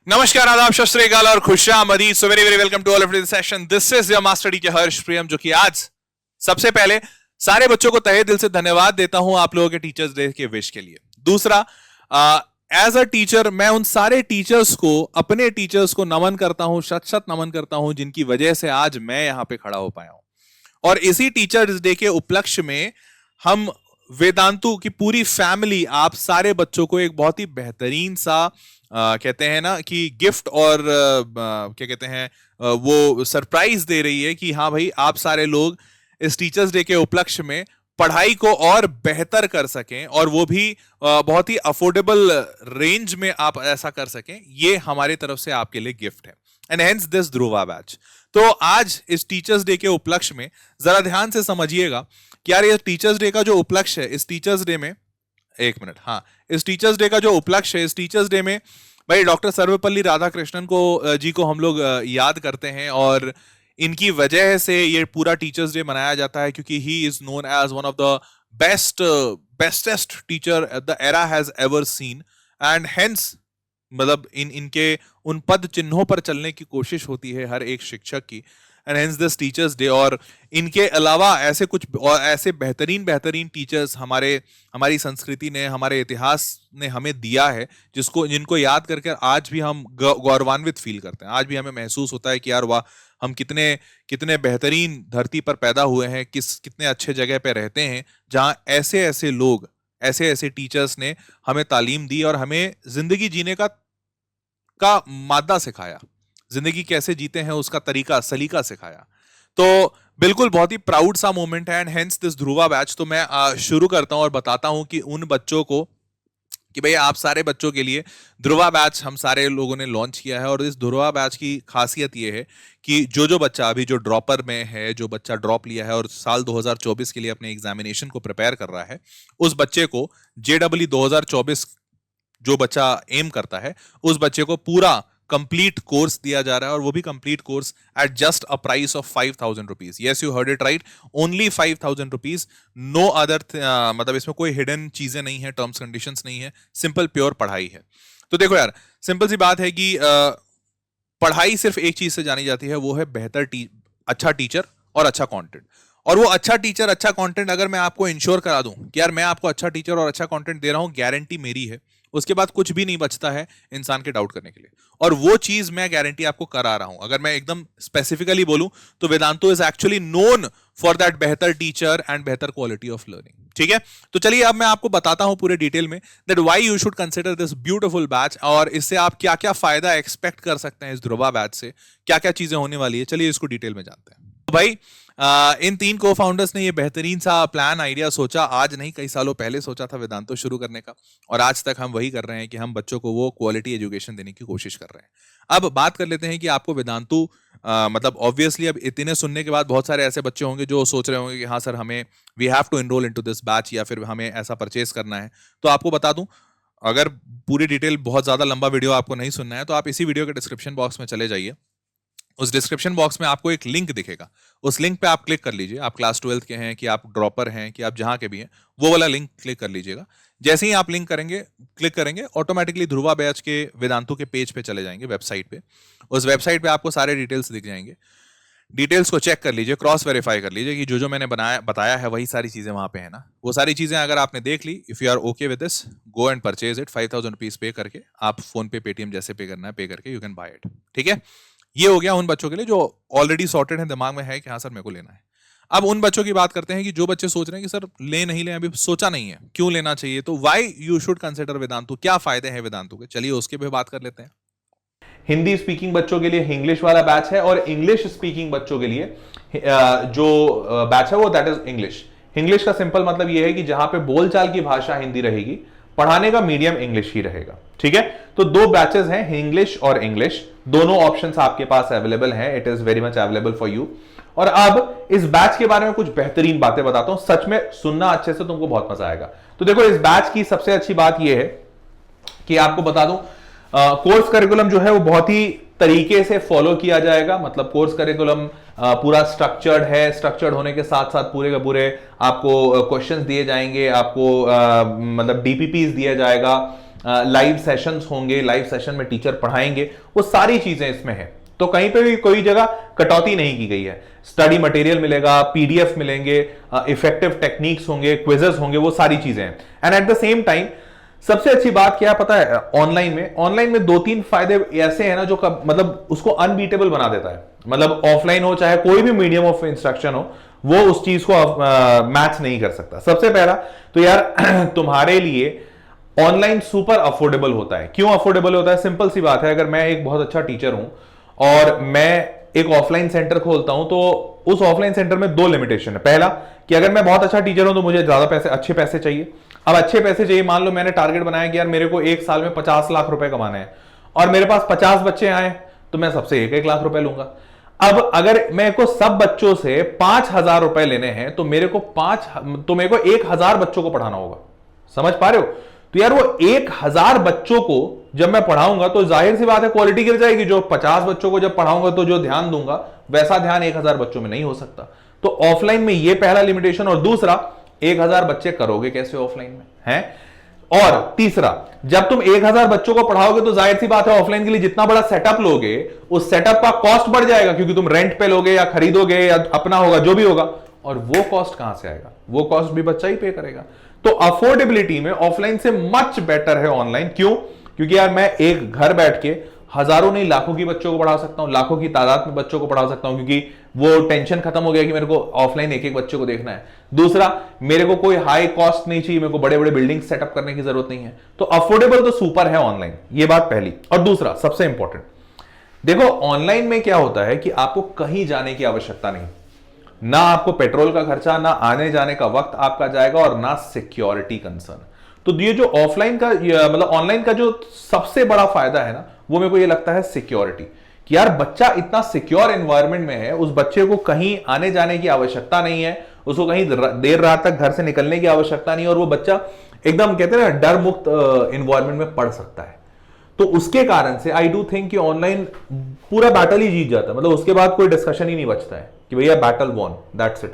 नमस्कार, आदाब, सत श्री अकाल और खुशामदीद। So very very welcome to all of this session. This is your master teacher Harsh Priyam, जो कि आज सबसे पहले सारे बच्चों को तहे दिल से धन्यवाद देता हूं आप लोगों के टीचर्स डे के विश के लिए। दूसरा, एज अ टीचर मैं उन सारे टीचर्स को, अपने टीचर्स को नमन करता हूं, शत शत नमन करता हूं, जिनकी वजह से आज मैं यहां पे खड़ा हो पाया हूं। और इसी टीचर्स डे के उपलक्ष्य में हम वेदांतु की पूरी फैमिली आप सारे बच्चों को एक बहुत ही बेहतरीन सा कहते हैं ना कि गिफ्ट और क्या कहते हैं वो सरप्राइज दे रही है कि हाँ भाई, आप सारे लोग इस टीचर्स डे के उपलक्ष्य में पढ़ाई को और बेहतर कर सकें, और वो भी बहुत ही अफोर्डेबल रेंज में आप ऐसा कर सकें। ये हमारी तरफ से आपके लिए गिफ्ट है, and hence this Dhruva batch. तो आज इस टीचर्स डे के उपलक्ष्य में जरा ध्यान से समझिएगा कि यार ये टीचर्स डे का जो उपलक्ष्य है, इस टीचर्स डे में, एक मिनट, हाँ, इस टीचर्स डे का जो उपलक्ष्य है, इस टीचर्स डे में भाई डॉक्टर सर्वपल्ली राधाकृष्णन को जी को हम लोग याद करते हैं, और इनकी वजह से ये पूरा टीचर्स डे मनाया जाता है, क्योंकि he is known as one of the bestest teacher the era has ever seen, and hence मतलब इनके उन पद चिन्हों पर चलने की कोशिश होती है हर एक शिक्षक की, and hence this teachers day. और इनके अलावा ऐसे कुछ और ऐसे बेहतरीन टीचर्स हमारी संस्कृति ने, हमारे इतिहास ने हमें दिया है, जिनको याद करके आज भी हम गौरवान्वित फील करते हैं। आज भी हमें महसूस होता है कि यार वाह, हम कितने बेहतरीन धरती पर पैदा हुए हैं, कितने अच्छे जगह पे रहते हैं, जहां ऐसे लोग, ऐसे टीचर्स ने हमें तालीम दी और हमें जिंदगी जीने का मादा सिखाया, जिंदगी कैसे जीते हैं उसका तरीका सलीका सिखाया। तो बिल्कुल बहुत ही प्राउड सा मोमेंट है, and hence this Dhruva batch. तो मैं शुरू करता हूं और बताता हूं कि उन बच्चों को, कि भाई आप सारे बच्चों के लिए ध्रुवा बैच हम सारे लोगों ने लॉन्च किया है। और इस ध्रुवा बैच की खासियत ये है कि जो बच्चा अभी जो ड्रॉपर में है, जो बच्चा ड्रॉप लिया है और साल 2024 के लिए अपने एग्जामिनेशन को प्रिपेयर कर रहा है, उस बच्चे को JEE 2024 जो बच्चा एम करता है, उस बच्चे को पूरा कंप्लीट कोर्स दिया जा रहा है, और वो भी complete course at just a price of 5,000 rupees. Yes, you heard it right, only 5,000 rupees, no other, मतलब इसमें कोई हिडन चीजें नहीं है, टर्म्स कंडीशंस नहीं है, सिंपल प्योर पढ़ाई है। तो देखो यार, सिंपल सी बात है कि पढ़ाई सिर्फ एक चीज से जानी जाती है, वो है अच्छा टीचर और अच्छा कंटेंट। और वो अच्छा टीचर, अच्छा कंटेंट अगर मैं आपको इंश्योर करा दूं कि यार मैं आपको अच्छा टीचर और अच्छा कंटेंट दे रहा हूं, गारंटी मेरी है, उसके बाद कुछ भी नहीं बचता है इंसान के डाउट करने के लिए। और वो चीज मैं गारंटी आपको करा रहा हूं। अगर मैं एकदम स्पेसिफिकली बोलूं तो Vedantu is actually known for that बेहतर टीचर एंड बेहतर क्वालिटी ऑफ लर्निंग। ठीक है, तो चलिए अब मैं आपको बताता हूं पूरे डिटेल में that why you should consider this beautiful batch, और इससे आप क्या क्या फायदा एक्सपेक्ट कर सकते हैं इस ध्रुवा बैच से, क्या क्या चीजें होने वाली है। चलिए इसको डिटेल में जानते हैं। तो भाई इन 3 को फाउंडर्स ने ये बेहतरीन सा प्लान आइडिया सोचा, आज नहीं कई सालों पहले सोचा था वेदांतो शुरू करने का, और आज तक हम वही कर रहे हैं कि हम बच्चों को वो क्वालिटी एजुकेशन देने की कोशिश कर रहे हैं। अब बात कर लेते हैं कि आपको वेदांतु मतलब ऑब्वियसली अब इतने सुनने के बाद बहुत सारे ऐसे बच्चे होंगे जो सोच रहे होंगे कि हाँ सर, हमें we have to enroll into this batch, या फिर हमें ऐसा परचेस करना है। तो आपको बता दूं, अगर पूरी डिटेल, बहुत ज्यादा लंबा वीडियो आपको नहीं सुनना है, तो आप इसी वीडियो के डिस्क्रिप्शन बॉक्स में चले जाइए। उस डिस्क्रिप्शन बॉक्स में आपको एक लिंक दिखेगा, उस लिंक पे आप क्लिक कर लीजिए। आप क्लास 12 के हैं, कि आप ड्रॉपर हैं, कि आप जहां के भी हैं, वो वाला लिंक क्लिक कर लीजिएगा। जैसे ही आप लिंक क्लिक करेंगे, ऑटोमेटिकली ध्रुवा बैच के वेदांतु के पेज पे चले जाएंगे, वेबसाइट पे। उस वेबसाइट पे आपको सारे डिटेल्स दिख जाएंगे। डिटेल्स को चेक कर लीजिए, क्रॉस वेरीफाई कर लीजिए कि जो मैंने बताया है वही सारी चीजें वहां पे है ना। वो सारी चीजें अगर आपने देख ली, if you are okay with this, go and purchase it. 5,000 rupees pay करके, आप फोन पे, पेटीएम जैसे पे करना है, पे करके यू कैन बाय इट। ठीक है, ये हो गया उन बच्चों के लिए जो ऑलरेडी सॉर्टेड है, दिमाग में है कि हाँ सर मेरे को लेना है। अब उन बच्चों की बात करते हैं कि जो बच्चे सोच रहे हैं कि सर नहीं लें, अभी सोचा नहीं है, क्यों लेना चाहिए। तो why you should consider Vedantu, क्या फायदे हैं वेदांतु के, चलिए उसके भी बात कर लेते हैं। हिंदी स्पीकिंग बच्चों के लिए इंग्लिश वाला बैच है, और इंग्लिश स्पीकिंग बच्चों के लिए जो बैच है वो दैट इज इंग्लिश। इंग्लिश का सिंपल मतलब ये है कि जहां पे बोलचाल की भाषा हिंदी रहेगी, पढ़ाने का मीडियम इंग्लिश ही रहेगा। ठीक है, तो 2 बैचेस हैं, इंग्लिश और इंग्लिश। दोनों ऑप्शंस आपके पास अवेलेबल हैं, it is very much available for you. और अब इस बैच के बारे में कुछ बेहतरीन बातें बताता हूं, सच में सुनना अच्छे से, तुमको बहुत मजा आएगा। तो देखो, इस बैच की सबसे अच्छी बात यह है कि आपको बता दूं, कोर्स करिकुलम जो है वो बहुत ही तरीके से फॉलो किया जाएगा। मतलब कोर्स करिकुलम पूरा स्ट्रक्चर्ड है, स्ट्रक्चर्ड होने के साथ साथ पूरे के पूरे आपको क्वेश्चंस दिए जाएंगे, आपको मतलब डीपीपीस दिया जाएगा, लाइव सेशंस होंगे, लाइव सेशन में टीचर पढ़ाएंगे, वो सारी चीजें इसमें है। तो कहीं पे भी कोई जगह कटौती नहीं की गई है। स्टडी मटेरियल मिलेगा, पीडीएफ मिलेंगे, इफेक्टिव टेक्निक्स होंगे, क्विजेस होंगे, वो सारी चीजें हैं। And at the same time सबसे अच्छी बात क्या पता है, ऑनलाइन में 2-3 फायदे ऐसे हैं ना जो मतलब उसको अनबीटेबल बना देता है। मतलब ऑफलाइन हो चाहे कोई भी मीडियम ऑफ इंस्ट्रक्शन हो, वो उस चीज को मैच नहीं कर सकता। सबसे पहला तो यार तुम्हारे लिए ऑनलाइन सुपर अफोर्डेबल होता है। क्यों अफोर्डेबल होता है? सिंपल सी बात है, अगर मैं एक बहुत अच्छा टीचर हूं और मैं एक ऑफलाइन सेंटर खोलता हूं तो उस ऑफलाइन सेंटर में 2 लिमिटेशन है। पहला कि अगर मैं बहुत अच्छा टीचर हूं तो मुझे ज्यादा पैसे, अच्छे पैसे चाहिए। अब अच्छे पैसे चाहिए, मान लो मैंने टारगेट बनाया कि यार मेरे को 1 साल में 50 लाख रुपए कमाने हैं और मेरे पास 50 बच्चे आए तो मैं सबसे 1-1 लाख रुपए लूंगा। अब अगर मेरे को सब बच्चों से 5,000 रुपए लेने हैं तो मेरे को 1,000 बच्चों को पढ़ाना होगा। समझ पा रहे हो? तो यार वो 1,000 बच्चों को जब मैं पढ़ाऊंगा तो जाहिर सी बात है क्वालिटी गिर जाएगी। जो 50 बच्चों को जब पढ़ाऊंगा तो जो ध्यान दूंगा वैसा ध्यान 1,000 बच्चों में नहीं हो सकता। तो ऑफलाइन में ये पहला लिमिटेशन। और दूसरा, 1,000 बच्चे करोगे कैसे ऑफलाइन में, हैं? और तीसरा, जब तुम 1,000 बच्चों को पढ़ाओगे तो जाहिर सी बात है ऑफलाइन के लिए जितना बड़ा सेटअप लोगे उस सेटअप का कॉस्ट बढ़ जाएगा, क्योंकि तुम रेंट पे लोगे या खरीदोगे या अपना होगा, जो भी होगा। और वो कॉस्ट कहां से आएगा? वो कॉस्ट भी बच्चा ही पे करेगा। तो अफोर्डेबिलिटी में ऑफलाइन से मच बेटर है ऑनलाइन। क्यों? क्योंकि यार मैं एक घर बैठ के हजारों नहीं लाखों की बच्चों को पढ़ा सकता हूं, लाखों की तादाद में बच्चों को पढ़ा सकता हूं, क्योंकि वो टेंशन खत्म हो गया कि मेरे को ऑफलाइन एक बच्चे को देखना है। दूसरा, मेरे को कोई हाई कॉस्ट नहीं चाहिए, मेरे को बड़े बड़े बिल्डिंग सेटअप करने की जरूरत नहीं है। तो अफोर्डेबल तो सुपर है ऑनलाइन, ये बात पहली। और दूसरा सबसे इंपॉर्टेंट, देखो ऑनलाइन में क्या होता है कि आपको कहीं जाने की आवश्यकता नहीं, ना आपको पेट्रोल का खर्चा, ना आने जाने का वक्त आपका जाएगा, और ना सिक्योरिटी कंसर्न। तो ये जो ऑफलाइन का मतलब ऑनलाइन का जो सबसे बड़ा फायदा है ना, वो मेरे को ये लगता है सिक्योरिटी। कि यार बच्चा इतना सिक्योर एनवायरनमेंट में है, उस बच्चे को कहीं आने जाने की आवश्यकता नहीं है, उसको कहीं देर रात तक घर से निकलने की आवश्यकता नहीं है, और वो बच्चा एकदम कहते हैं ना डर मुक्त एनवायरनमेंट में पढ़ सकता है। तो उसके कारण से आई डू थिंक कि ऑनलाइन पूरा बैटल ही जीत जाता है। मतलब उसके बाद कोई डिस्कशन ही नहीं बचता है कि भैया बैटल वॉन, दैट्स इट।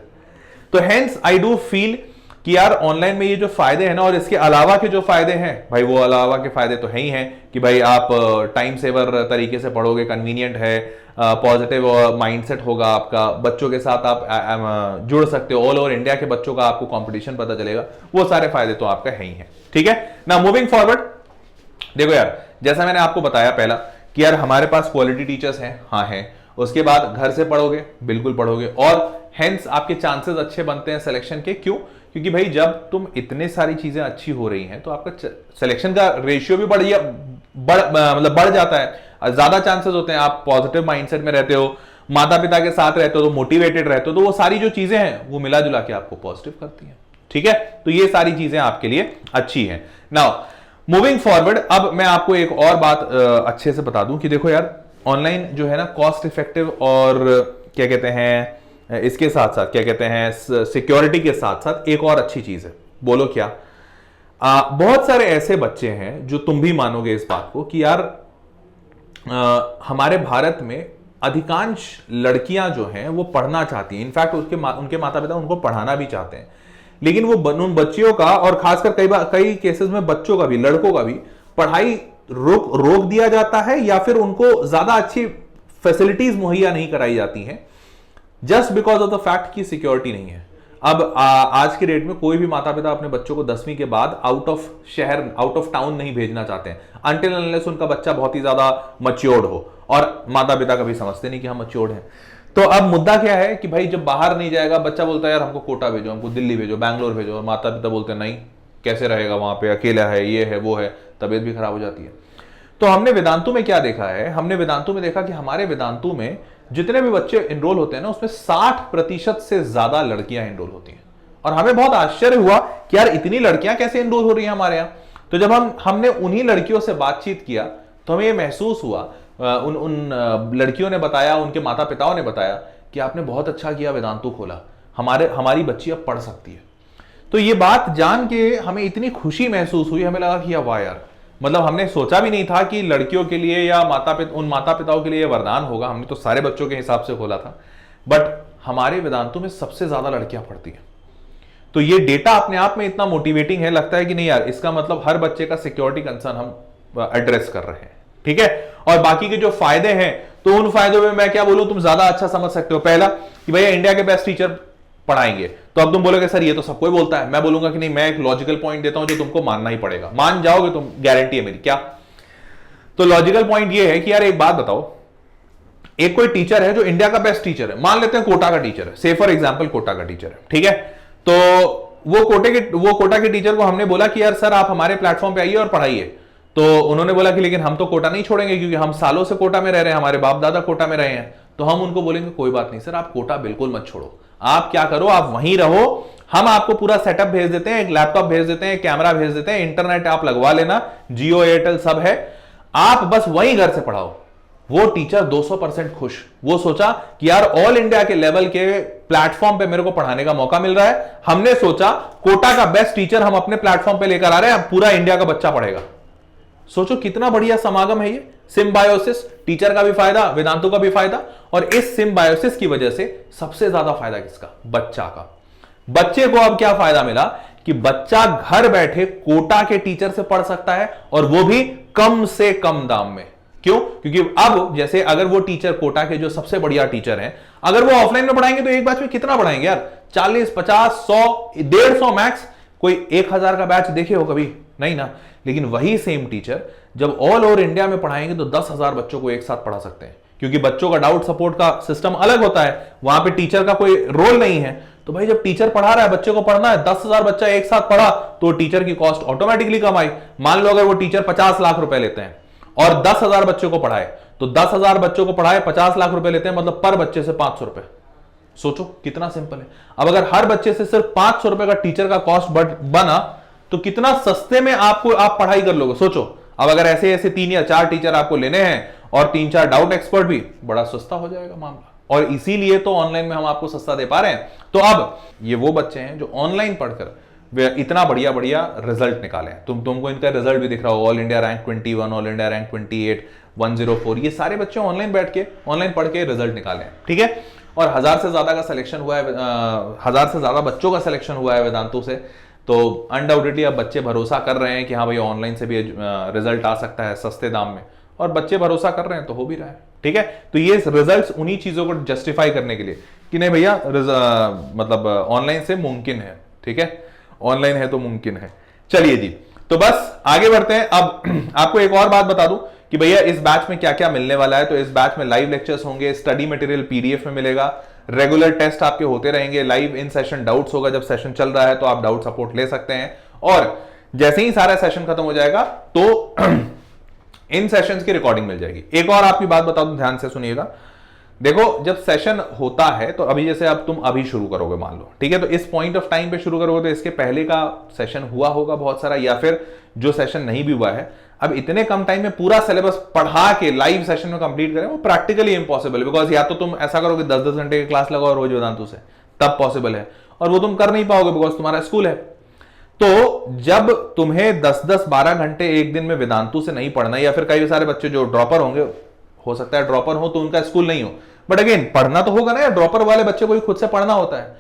तो हेंस आई डू फील कि यार ऑनलाइन में ये जो फायदे हैं ना, और इसके अलावा के जो फायदे हैं भाई, वो अलावा के फायदे तो है ही हैं कि भाई आप टाइम सेवर तरीके से पढ़ोगे, कन्वीनियंट है, पॉजिटिव माइंडसेट होगा आपका, बच्चों के साथ आप जुड़ सकते हो, ऑल ओवर इंडिया के बच्चों का आपको कंपटीशन पता चलेगा, वो सारे फायदे तो आपका है ही है। ठीक है ना, मूविंग फॉरवर्ड, देखो यार जैसा मैंने आपको बताया पहला कि यार हमारे पास क्वालिटी टीचर्स हैं, हाँ हैं। उसके बाद घर से पढ़ोगे, बिल्कुल पढ़ोगे, और हेंस आपके चांसेस अच्छे बनते हैं सिलेक्शन के। क्यों? क्योंकि भाई जब तुम इतने सारी चीजें अच्छी हो रही हैं तो आपका सिलेक्शन का रेशियो भी बढ़ जाता है, ज्यादा चांसेस होते हैं। आप पॉजिटिव माइंडसेट में रहते हो, माता पिता के साथ रहते हो, तो मोटिवेटेड रहते हो, तो वो सारी जो चीजें हैं वो मिला जुला के आपको पॉजिटिव करती हैं। ठीक है, तो ये सारी चीजें आपके लिए अच्छी हैं। नाउ मूविंग फॉरवर्ड, अब मैं आपको एक और बात अच्छे से बता दूं कि देखो यार ऑनलाइन जो है ना कॉस्ट इफेक्टिव, और क्या कहते हैं इसके साथ साथ क्या कहते हैं सिक्योरिटी के साथ साथ एक और अच्छी चीज है। बोलो क्या? बहुत सारे ऐसे बच्चे हैं जो तुम भी मानोगे इस बात को कि यार हमारे भारत में अधिकांश लड़कियां जो हैं वो पढ़ना चाहती हैं, इनफैक्ट उनके माता पिता उनको पढ़ाना भी चाहते हैं, लेकिन वो उन बच्चियों का, और खासकर कई केसेस में बच्चों का भी, लड़कों का भी पढ़ाई रोक दिया जाता है, या फिर उनको ज्यादा अच्छी फैसिलिटीज मुहैया नहीं कराई जाती हैं, just because of the fact कि सिक्योरिटी नहीं है। अब आज के डेट में कोई भी माता पिता अपने बच्चों को 10वीं के बाद आउट ऑफ शहर, आउट ऑफ टाउन नहीं भेजना चाहते हैं, अनटिल अनलेस उनका बच्चा बहुत ही ज्यादा मच्योर्ड हो, और माता पिता कभी समझते नहीं कि हम मच्योर्ड हैं। तो अब मुद्दा क्या है कि भाई जब बाहर नहीं जाएगा बच्चा, बोलता है यार हमको कोटा भेजो, हमको दिल्ली भेजो, बैंगलोर भेजो, और माता पिता बोलते हैं नहीं, कैसे रहेगा वहां पे, अकेला है, ये है वो है, तबीयत भी खराब हो जाती है। तो हमने वेदांतु में क्या देखा है, हमने वेदांतु में देखा कि हमारे वेदांतु में जितने भी बच्चे एनरोल होते हैं ना, उसमें 60% से ज्यादा लड़कियां एनरोल होती हैं। और हमें बहुत आश्चर्य हुआ कि यार इतनी लड़कियां कैसे एनरोल हो रही हैं हमारे यहाँ। तो जब हमने उन्हीं लड़कियों से बातचीत किया तो हमें यह महसूस हुआ, उन लड़कियों ने बताया, उनके माता पिताओं ने बताया कि आपने बहुत अच्छा किया, वेदांतु खोला, हमारी बच्ची अब पढ़ सकती है। तो ये बात जान के हमें इतनी खुशी महसूस हुई, हमें लगा कि वाह यार, मतलब हमने सोचा भी नहीं था कि लड़कियों के लिए या उन माता पिताओं के लिए वरदान होगा। हमने तो सारे बच्चों के हिसाब से खोला था, बट हमारे वेदांतों में सबसे ज्यादा लड़कियां पढ़ती हैं। तो ये डेटा अपने आप में इतना मोटिवेटिंग है, लगता है कि नहीं यार, इसका मतलब हर बच्चे का सिक्योरिटी कंसर्न हम एड्रेस कर रहे हैं, ठीक है। और बाकी के जो फायदे हैं, तो उन फायदों में मैं क्या बोलूं, तुम ज्यादा अच्छा समझ सकते हो। पहला कि भैया इंडिया के बेस्ट टीचर पढ़ाएंगे, तो अब तुम बोलोगे सर ये तो सबको ही बोलता है। मैं बोलूंगा कि नहीं, मैं एक लॉजिकल पॉइंट देता हूं जो तुमको मानना ही पड़ेगा, मान जाओगे तुम, गारंटी है मेरी। क्या? तो लॉजिकल पॉइंट ये है कि यार एक बात बताओ, एक कोई टीचर है जो इंडिया का बेस्ट टीचर है, मान लेते हैं कोटा का टीचर है, से फॉर एग्जांपल कोटा का टीचर है, ठीक है। तो वो कोटा के टीचर को हमने बोला कि यार सर आप हमारे प्लेटफॉर्म पे आइए और पढ़ाइए। तो उन्होंने बोला कि लेकिन हम तो कोटा नहीं छोड़ेंगे, क्योंकि हम सालों से कोटा में रह रहे हैं, हमारे बाप दादा कोटा में रहे हैं। तो हम उनको बोलेंगे कोई बात नहीं सर, आप कोटा बिल्कुल मत छोड़ो, आप क्या करो, आप वहीं रहो, हम आपको पूरा सेटअप भेज देते हैं, एक लैपटॉप भेज देते हैं, कैमरा भेज देते हैं, इंटरनेट आप लगवा लेना, जियो एयरटेल सब है, आप बस वहीं घर से पढ़ाओ। वो टीचर 200% खुश। वो सोचा कि यार ऑल इंडिया के लेवल के प्लेटफॉर्म पे मेरे को पढ़ाने का मौका मिल रहा है, हमने सोचा कोटा का बेस्ट टीचर हम अपने प्लेटफॉर्म पे लेकर आ रहे हैं, पूरा इंडिया का बच्चा पढ़ेगा। सोचो कितना बढ़िया समागम है ये। सिम्बायोसिस, टीचर का भी फायदा, वेदांतु का भी फायदा, और इस सिम्बायोसिस की वजह से सबसे ज्यादा फायदा किसका? बच्चा का। बच्चे को अब क्या फायदा मिला कि बच्चा घर बैठे कोटा के टीचर से पढ़ सकता है, और वो भी कम से कम दाम में। क्यों? क्योंकि अब जैसे अगर वो टीचर कोटा के जो सबसे बढ़िया टीचर हैं, अगर वो ऑफलाइन में पढ़ाएंगे तो एक बैच में कितना पढ़ाएंगे यार? 40, 50, 100, 150 मैक्स। कोई 1000 का बैच देखे हो कभी? नहीं ना। लेकिन वही सेम टीचर जब ऑल ओवर इंडिया में पढ़ाएंगे तो 10,000 बच्चों को एक साथ पढ़ा सकते हैं, क्योंकि बच्चों का डाउट सपोर्ट का सिस्टम अलग होता है, वहां पे टीचर का कोई रोल नहीं है। तो भाई जब टीचर पढ़ा रहा है, बच्चे को पढ़ना है, 10,000 बच्चा एक साथ पढ़ा, तो टीचर की कॉस्ट ऑटोमेटिकली कम आई। मान लो अगर वो टीचर 50 लाख रुपए लेते हैं और 10,000 बच्चों को पढ़ाए, तो 10,000 बच्चों को पढ़ाए, 50 लाख रुपए लेते हैं, मतलब पर बच्चे से 500 रुपए। सोचो कितना सिंपल है। अब अगर हर बच्चे से सिर्फ 500 रुपए का टीचर का कॉस्ट बना, तो कितना सस्ते में आप पढ़ाई कर लोगे। सोचो अब अगर ऐसे ऐसे 3 या 4 टीचर आपको लेने हैं और 3-4 डाउट एक्सपर्ट भी, बड़ा सस्ता हो जाएगा मामला। और इसीलिए तो ऑनलाइन में हम आपको सस्ता दे पा रहे हैं। तो अब ये वो बच्चे हैं जो ऑनलाइन पढ़कर वे इतना बढ़िया बढ़िया रिजल्ट निकाले हैं। तुमको इनका रिजल्ट भी दिख रहा हो, all India rank 21, all India rank 28, 104, ये सारे बच्चे ऑनलाइन बैठ के ऑनलाइन पढ़ के रिजल्ट निकाले हैं, ठीक है। और 1000 से ज्यादा का सिलेक्शन हुआ है, 1000 से ज्यादा बच्चों का सिलेक्शन हुआ है वेदांतु से। तो अनडाउटेडली अब बच्चे भरोसा कर रहे हैं कि हाँ भाई ऑनलाइन से भी रिजल्ट आ सकता है सस्ते दाम में, और बच्चे भरोसा कर रहे हैं तो हो भी रहा है, ठीक है। तो ये रिजल्ट्स उन्हीं चीजों को जस्टिफाई करने के लिए कि नहीं भैया मतलब ऑनलाइन से मुमकिन है, ठीक है, ऑनलाइन है तो मुमकिन है। चलिए जी, तो बस आगे बढ़ते हैं। अब आपको एक और बात बता दूं कि भैया इस बैच में क्या क्या मिलने वाला है। तो इस बैच में लाइव लेक्चर्स होंगे, स्टडी मटेरियल पीडीएफ में मिलेगा, रेगुलर टेस्ट आपके होते रहेंगे, लाइव इन सेशन डाउट्स होगा, जब सेशन चल रहा है तो आप डाउट सपोर्ट ले सकते हैं। और जैसे ही सारा सेशन खत्म हो जाएगा तो इन सेशंस की रिकॉर्डिंग मिल जाएगी। एक और आपकी बात बता दूं, ध्यान से सुनिएगा। देखो जब सेशन होता है तो अभी जैसे अब तुम अभी शुरू करोगे मान लो, ठीक है, तो इस पॉइंट ऑफ टाइम पे शुरू करोगे तो इसके पहले का सेशन हुआ होगा बहुत सारा, या फिर जो सेशन नहीं भी हुआ है। अब इतने कम टाइम में पूरा सिलेबस पढ़ा के लाइव सेशन में कंप्लीट करें, वो प्रैक्टिकली इंपॉसिबल, बिकॉज या तो तुम ऐसा करोगे 10-10 घंटे की क्लास लगाओ रोज वेदांतु से, तब पॉसिबल है, और वो तुम कर नहीं पाओगे बिकॉज तुम्हारा स्कूल है। तो जब तुम्हें 10-10, 12 घंटे एक दिन में वेदांतु से नहीं पढ़ना, या फिर कई सारे बच्चे जो ड्रॉपर होंगे, हो सकता है ड्रॉपर हो तो उनका स्कूल नहीं हो, बट अगेन पढ़ना तो होगा ना, ड्रॉपर वाले बच्चे को भी खुद से पढ़ना होता है।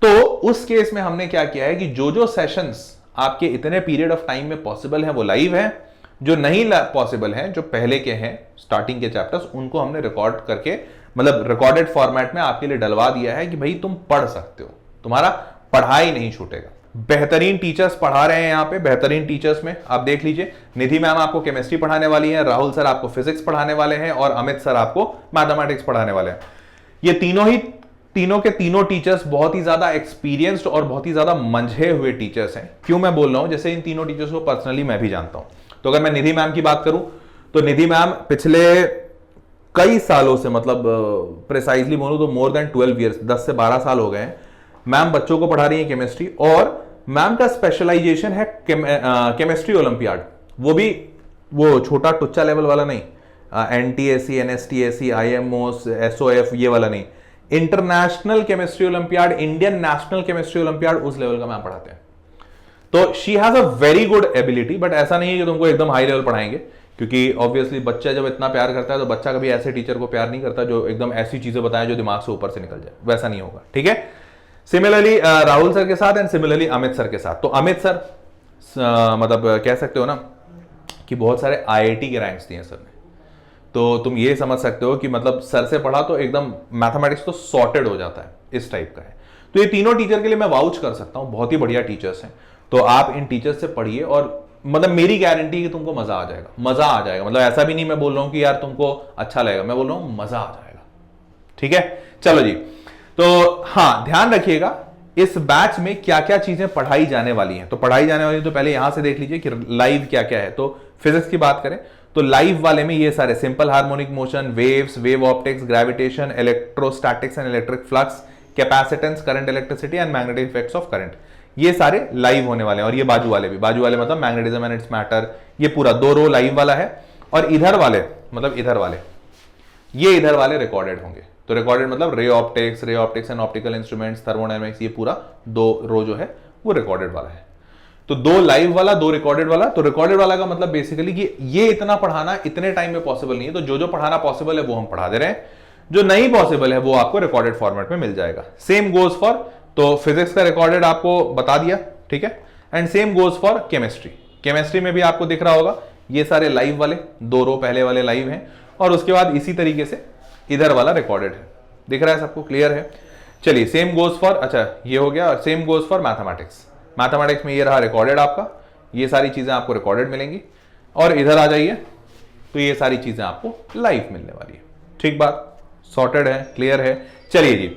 तो उस केस में हमने क्या किया है कि जो जो सेशंस आपके इतने पीरियड ऑफ टाइम में पॉसिबल है वो लाइव है, जो नहीं पॉसिबल है, जो पहले के हैं स्टार्टिंग के चैप्टर्स, उनको हमने रिकॉर्ड करके मतलब रिकॉर्डेड फॉर्मेट में आपके लिए डलवा दिया है कि भाई तुम पढ़ सकते हो, तुम्हारा पढ़ाई नहीं छूटेगा। बेहतरीन टीचर्स पढ़ा रहे हैं यहाँ पे, बेहतरीन टीचर्स में आप देख लीजिए, निधि मैम आपको केमिस्ट्री पढ़ाने वाली है, राहुल सर आपको फिजिक्स पढ़ाने वाले हैं, और अमित सर आपको मैथमेटिक्स पढ़ाने वाले हैं। ये तीनों के तीनों टीचर्स बहुत ही ज्यादा एक्सपीरियंस्ड और बहुत ही ज्यादा मंझे हुए टीचर्स हैं। क्यों मैं बोल रहा हूं, जैसे इन तीनों टीचर्स को पर्सनली मैं भी जानता हूं। तो अगर मैं निधि मैम की बात करूं तो निधि मैम पिछले कई सालों से, मतलब प्रिसाइजली बोलूं तो मोर देन 12 ईयर्स, 10 से 12 साल हो गए हैं, मैम बच्चों को पढ़ा रही है केमिस्ट्री, और मैम का स्पेशलाइजेशन है केमिस्ट्री ओलंपियाड। वो भी वो छोटा टुच्चा लेवल वाला नहीं, एनटीएसी, एनएसटीएसी, आईएमओ, एसओएफ ये वाला नहीं, international chemistry olympiad, Indian national chemistry olympiad, उस लेवल का मैम पढ़ाते हैं। तो she has a very good ability, but ऐसा नहीं है कि तुमको एकदम हाई लेवल पढ़ाएंगे, क्योंकि ऑब्वियसली बच्चा जब इतना प्यार करता है तो बच्चा कभी ऐसे टीचर को प्यार नहीं करता जो एकदम ऐसी चीजें बताए जो दिमाग से ऊपर से निकल जाए, वैसा नहीं होगा, ठीक है। सिमिलरली राहुल सर के साथ एंड सिमिलरली अमित सर के साथ। तो अमित सर मतलब कह सकते हो ना कि बहुत सारे आईआईटी के रैंक्स दिए सर ने, तो तुम ये समझ सकते हो कि मतलब सर से पढ़ा तो एकदम मैथमेटिक्स तो सॉर्टेड हो जाता है, इस टाइप का है। तो ये तीनों टीचर के लिए मैं वाउच कर सकता हूं, बहुत ही बढ़िया टीचर्स हैं। तो आप इन टीचर्स से पढ़िए और मतलब मेरी गारंटी कि तुमको मजा आ जाएगा, मजा आ जाएगा। मतलब ऐसा भी नहीं मैं बोल रहा हूं कि यार तुमको अच्छा लगेगा, मैं बोल रहा हूं मजा आ जाएगा। ठीक है, चलो जी। तो हाँ, ध्यान रखिएगा इस बैच में क्या क्या चीजें पढ़ाई जाने वाली हैं। तो पढ़ाई जाने वाली तो पहले यहां से देख लीजिए कि लाइव क्या क्या है। तो फिजिक्स की बात करें तो लाइव वाले में ये सारे simple harmonic motion, waves, wave optics, gravitation, electrostatics and electric flux, capacitance, current, electricity and magnetic effects of current, ये सारे लाइव होने वाले हैं। और ये बाजू वाले भी, बाजू वाले मतलब मैग्नेटिज्म एंड इट्स मैटर, ये पूरा 2 रो लाइव वाला है। और इधर वाले मतलब इधर वाले, ये इधर वाले रिकॉर्डेड होंगे। तो रिकॉर्डेड मतलब ray optics and optical instruments, thermodynamics, ये पूरा 2 रो जो है वो रिकॉर्डेड वाला है। तो 2 लाइव वाला, 2 रिकॉर्डेड वाला। तो रिकॉर्डेड वाला का मतलब बेसिकली कि ये इतना पढ़ाना इतने टाइम में पॉसिबल नहीं है। तो जो पढ़ाना पॉसिबल है वो हम पढ़ा दे रहे हैं, जो नहीं पॉसिबल है वो आपको रिकॉर्डेड फॉर्मेट में मिल जाएगा। सेम गोज फॉर, तो फिजिक्स का रिकॉर्डेड आपको बता दिया, ठीक है। And same goes for chemistry. Chemistry में भी आपको दिख रहा होगा ये सारे लाइव वाले 2 रो पहले वाले लाइव हैं, और उसके बाद इसी तरीके से इधर वाला रिकॉर्डेड है। दिख रहा है सबको, क्लियर है। चलिए, सेम गोज फॉर, अच्छा ये हो गया। और same goes for mathematics. Mathematics में ये रहा रिकॉर्डेड आपका, ये सारी चीजें आपको रिकॉर्डेड मिलेंगी। और इधर आ जाइए तो ये सारी चीजें आपको लाइव मिलने वाली है। ठीक बात, सॉर्टेड है, क्लियर है। चलिए जी,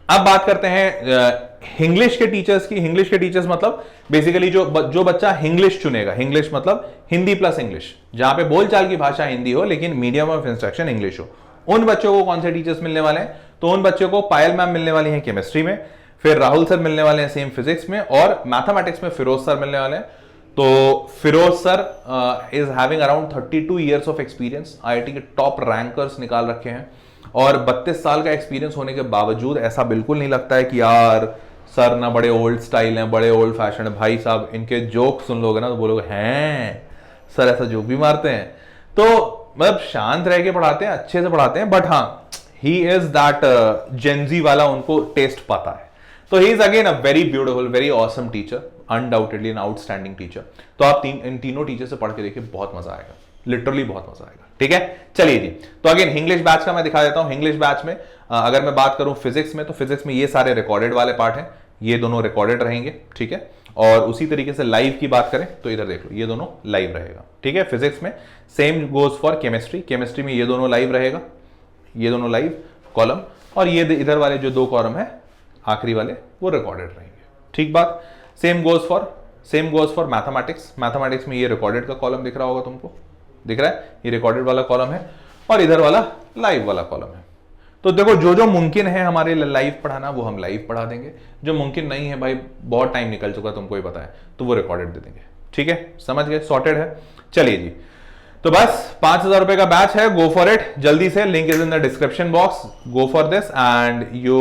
अब बात करते हैं इंग्लिश के टीचर्स की। इंग्लिश के टीचर्स मतलब बेसिकली जो बच्चा इंग्लिश चुनेगा, इंग्लिश मतलब हिंदी प्लस इंग्लिश, जहां पे बोलचाल की भाषा हिंदी हो लेकिन मीडियम ऑफ इंस्ट्रक्शन इंग्लिश हो, उन बच्चों को कौन से टीचर्स मिलने वाले हैं? तो उन बच्चों को पायल मैम मिलने वाली हैं केमिस्ट्री में, फिर राहुल सर मिलने वाले हैं सेम फिजिक्स में, और मैथमेटिक्स में फिरोज सर मिलने वाले हैं। तो Feroz sir is having around 32 years of experience, IIT के टॉप रैंकर्स निकाल रखे हैं, और 32 साल का एक्सपीरियंस होने के बावजूद ऐसा बिल्कुल नहीं लगता है कि यार सर ना बड़े ओल्ड स्टाइल हैं, बड़े ओल्ड फैशन है। भाई साहब, इनके जोक सुन लोगे ना तो बोलोगे हैं सर ऐसा जोक भी मारते हैं। तो मतलब शांत रह के पढ़ाते हैं, अच्छे से पढ़ाते हैं, बट हाँ ही इज दैट जेंजी वाला, उनको टेस्ट पता है। तो he is again a very beautiful, very awesome teacher, undoubtedly an outstanding teacher. तो आप इन तीनों टीचर से पढ़ के देखिए, बहुत मजा आएगा, लिटरली बहुत मजा आएगा। ठीक है, चलिए जी। तो अगेन इंग्लिश बैच का मैं दिखा देता हूं। इंग्लिश बैच में अगर मैं बात करूं फिजिक्स में, तो फिजिक्स में ये सारे रिकॉर्डेड वाले पार्ट हैं, ये दोनों रिकॉर्डेड रहेंगे, ठीक है। और उसी तरीके से लाइव की बात करें तो इधर देख लो, ये दोनों लाइव रहेगा, ठीक है, फिजिक्स में। Same goes for chemistry, chemistry में ये दोनों लाइव रहेगा, ये दोनों लाइव कॉलम, और ये इधर वाले जो 2 कॉलम है आखिरी वाले वो रिकॉर्डेड रहेंगे। ठीक बात। Same goes for mathematics. Mathematics में ये रिकॉर्डेड का कॉलम दिख रहा होगा तुमको, दिख रहा है, ये रिकॉर्डेड वाला कॉलम है, और इधर वाला लाइव वाला कॉलम है। तो देखो, जो मुमकिन है हमारे लाइव पढ़ाना वो हम लाइव पढ़ा देंगे, जो मुमकिन नहीं है भाई बहुत टाइम निकल चुका तुमको ही पता है, तो वो रिकॉर्डेड दे देंगे। ठीक है, समझ गए, सॉर्टेड है। चलिए जी, तो बस 5000 रुपए का बैच है, गो फॉर इट जल्दी से, link is in the description box, go for this and you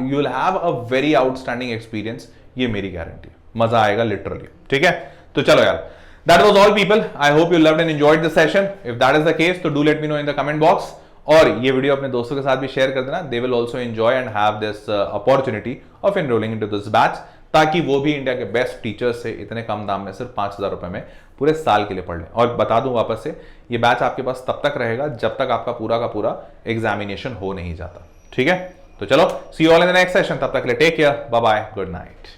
will have a very outstanding experience, ये मेरी गारंटी है, मजा आएगा लिटरली। ठीक है, तो चलो यार, that was all people. I hope you loved and enjoyed the session. If that is the case, तो do let me know in the comment box. और ये वीडियो अपने दोस्तों के साथ भी शेयर कर देना, they will also enjoy and have this opportunity of enrolling into this batch, ताकि वो भी इंडिया के बेस्ट टीचर्स से इतने कम दाम में सिर्फ 5000 रुपए में पूरे साल के लिए पढ़ लें। और बता दूं वापस से, ये बैच आपके पास तब तक रहेगा जब तक आपका पूरा का पूरा एग्जामिनेशन हो नहीं जाता। ठीक है, तो चलो, see you all in the next session, तब तक के लिए take care, bye bye, good night.